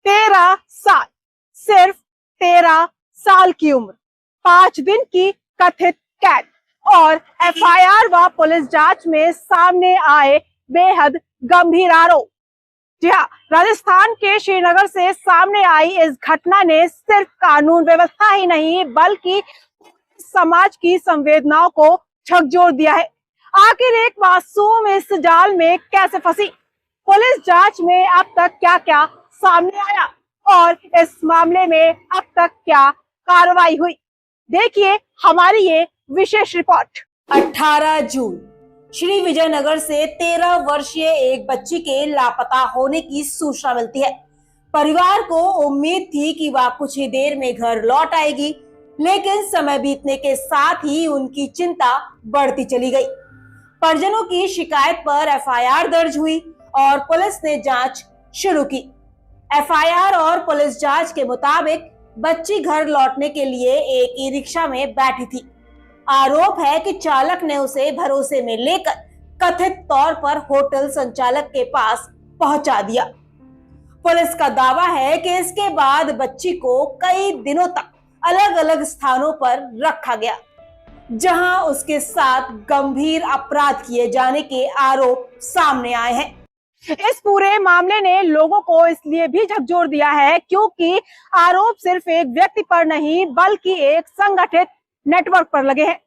13 साल, सिर्फ 13 साल की उम्र, 5 दिन की कथित कैद और एफआईआर व पुलिस जांच में सामने आए बेहद गंभीर आरोप। जी हाँ, राजस्थान के श्रीनगर से सामने आई इस घटना ने सिर्फ कानून व्यवस्था ही नहीं बल्कि समाज की संवेदनाओं को झकझोर दिया है। आखिर एक मासूम इस जाल में कैसे फंसी, पुलिस जांच में अब तक क्या क्या सामने आया और इस मामले में अब तक क्या कार्रवाई हुई, देखिए हमारी ये विशेष रिपोर्ट। 18 जून श्री विजयनगर से 13 वर्षीय एक बच्ची के लापता होने की सूचना मिलती है। परिवार को उम्मीद थी कि वह कुछ ही देर में घर लौट आएगी, लेकिन समय बीतने के साथ ही उनकी चिंता बढ़ती चली गई। परिजनों की शिकायत पर एफआईआर दर्ज हुई और पुलिस ने जांच शुरू की। एफआईआर और पुलिस जांच के मुताबिक बच्ची घर लौटने के लिए एक ई रिक्शा में बैठी थी। आरोप है कि चालक ने उसे भरोसे में लेकर कथित तौर पर होटल संचालक के पास पहुंचा दिया। पुलिस का दावा है कि इसके बाद बच्ची को कई दिनों तक अलग अलग स्थानों पर रखा गया, जहां उसके साथ गंभीर अपराध किए जाने के आरोप सामने आए हैं। इस पूरे मामले ने लोगों को इसलिए भी झकझोर दिया है क्योंकि आरोप सिर्फ एक व्यक्ति पर नहीं बल्कि एक संगठित नेटवर्क पर लगे हैं।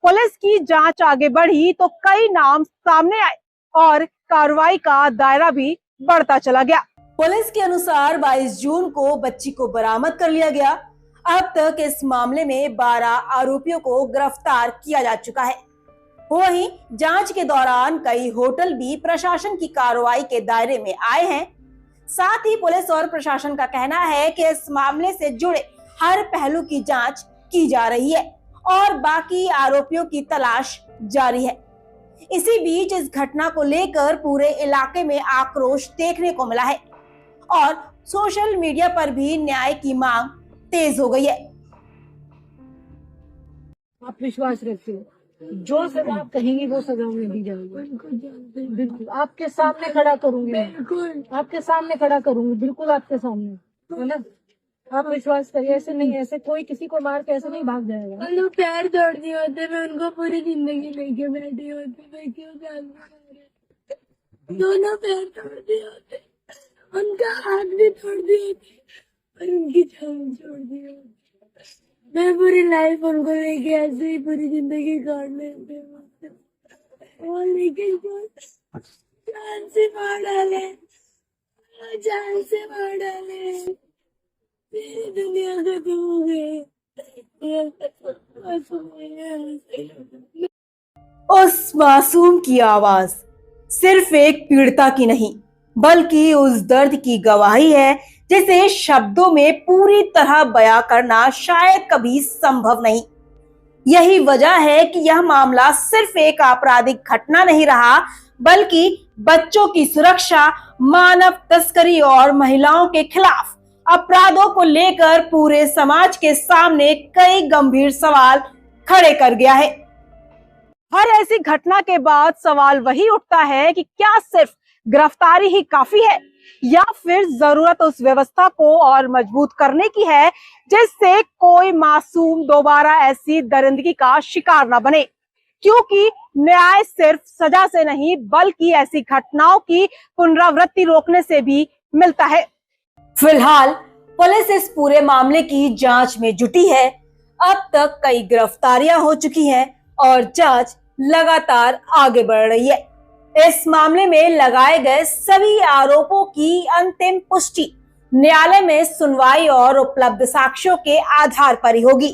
पुलिस की जांच आगे बढ़ी तो कई नाम सामने आए और कार्रवाई का दायरा भी बढ़ता चला गया। पुलिस के अनुसार 22 जून को बच्ची को बरामद कर लिया गया। अब तक इस मामले में 12 आरोपियों को गिरफ्तार किया जा चुका है। वहीं जांच के दौरान कई होटल भी प्रशासन की कार्रवाई के दायरे में आए हैं। साथ ही पुलिस और प्रशासन का कहना है कि इस मामले से जुड़े हर पहलू की जांच की जा रही है और बाकी आरोपियों की तलाश जारी है। इसी बीच इस घटना को लेकर पूरे इलाके में आक्रोश देखने को मिला है और सोशल मीडिया पर भी न्याय की मांग तेज हो गई है। आप विश्वास रखते हो, जो सजा आप कहेंगी वो सजा उन्हें दी जाएगी। बिल्कुल आपके सामने खड़ा करूंगी, आपके सामने खड़ा करूंगी, बिल्कुल आपके सामने, है ना। आप विश्वास करिए, ऐसे नहीं, ऐसे कोई किसी को मार के ऐसे नहीं भाग जाएगा। उनको पैर तोड़ दिए होते, मैं उनको पूरी जिंदगी लेके बैठी होती, मैं क्यों दोनों पैर तोड़ दिए होते, उनका हाथ भी तोड़ दिए होते और उनकी जान छोड़ दी होती। मैं पूरी लाइफ उनको लेके ऐसे ही पूरी जिंदगी काट लेते और लेकिन जान से मार डाले, जान से मार डाले, मेरी दुनिया खत्म हो गई। उस मासूम की आवाज सिर्फ एक पीड़िता की नहीं बल्कि उस दर्द की गवाही है जिसे शब्दों में पूरी तरह बयां करना शायद कभी संभव नहीं। यही वजह है कि यह मामला सिर्फ एक आपराधिक घटना नहीं रहा बल्कि बच्चों की सुरक्षा, मानव तस्करी और महिलाओं के खिलाफ अपराधों को लेकर पूरे समाज के सामने कई गंभीर सवाल खड़े कर गया है। हर ऐसी घटना के बाद सवाल वही उठता है कि क्या सिर्फ गिरफ्तारी ही काफी है या फिर जरूरत उस व्यवस्था को और मजबूत करने की है जिससे कोई मासूम दोबारा ऐसी दरिंदगी का शिकार न बने, क्योंकि न्याय सिर्फ सजा से नहीं बल्कि ऐसी घटनाओं की पुनरावृत्ति रोकने से भी मिलता है। फिलहाल पुलिस इस पूरे मामले की जांच में जुटी है। अब तक कई गिरफ्तारियां हो चुकी हैं और जांच लगातार आगे बढ़ रही है। इस मामले में लगाए गए सभी आरोपों की अंतिम पुष्टि न्यायालय में सुनवाई और उपलब्ध साक्ष्यों के आधार पर ही होगी।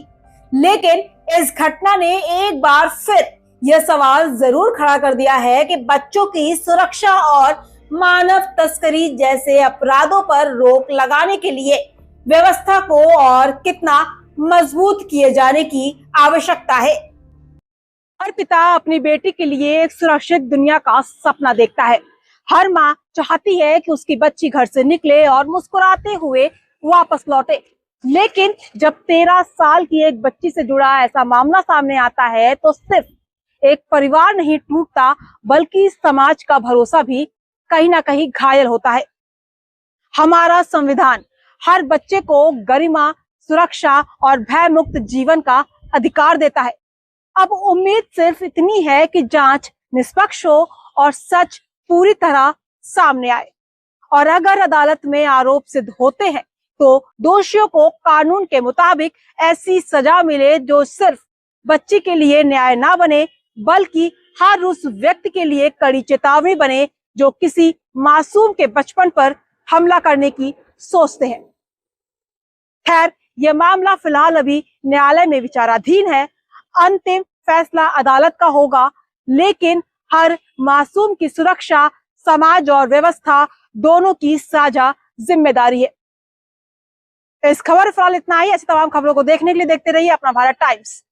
लेकिन इस घटना ने एक बार फिर यह सवाल जरूर खड़ा कर दिया है कि बच्चों की सुरक्षा और मानव तस्करी जैसे अपराधों पर रोक लगाने के लिए व्यवस्था को और कितना मजबूत किए जाने की आवश्यकता है। हर पिता अपनी बेटी के लिए एक सुरक्षित दुनिया का सपना देखता है। हर माँ चाहती है कि उसकी बच्ची घर से निकले और मुस्कुराते हुए वापस लौटे, लेकिन जब 13 साल की एक बच्ची से जुड़ा ऐसा मामला सामने आता है तो सिर्फ एक परिवार नहीं टूटता बल्कि समाज का भरोसा भी कहीं ना कहीं घायल होता है। हमारा संविधान हर बच्चे को गरिमा, सुरक्षा और भय मुक्त जीवन का अधिकार देता है। अब उम्मीद सिर्फ इतनी है कि जांच निष्पक्ष हो और सच पूरी तरह सामने आए। और अगर अदालत में आरोप सिद्ध होते हैं तो दोषियों को कानून के मुताबिक ऐसी सजा मिले जो सिर्फ बच्ची के लिए न्याय ना बने, बल्कि हर उस व्यक्ति के लिए कड़ी चेतावनी बने जो किसी मासूम के बचपन पर हमला करने की सोचते हैं। खैर, यह मामला फिलहाल अभी न्यायालय में विचाराधीन है। अंतिम फैसला अदालत का होगा, लेकिन हर मासूम की सुरक्षा समाज और व्यवस्था दोनों की साझा जिम्मेदारी है। इस खबर फिलहाल इतना ही। ऐसी तमाम खबरों को देखने के लिए देखते रहिए अपना भारत टाइम्स।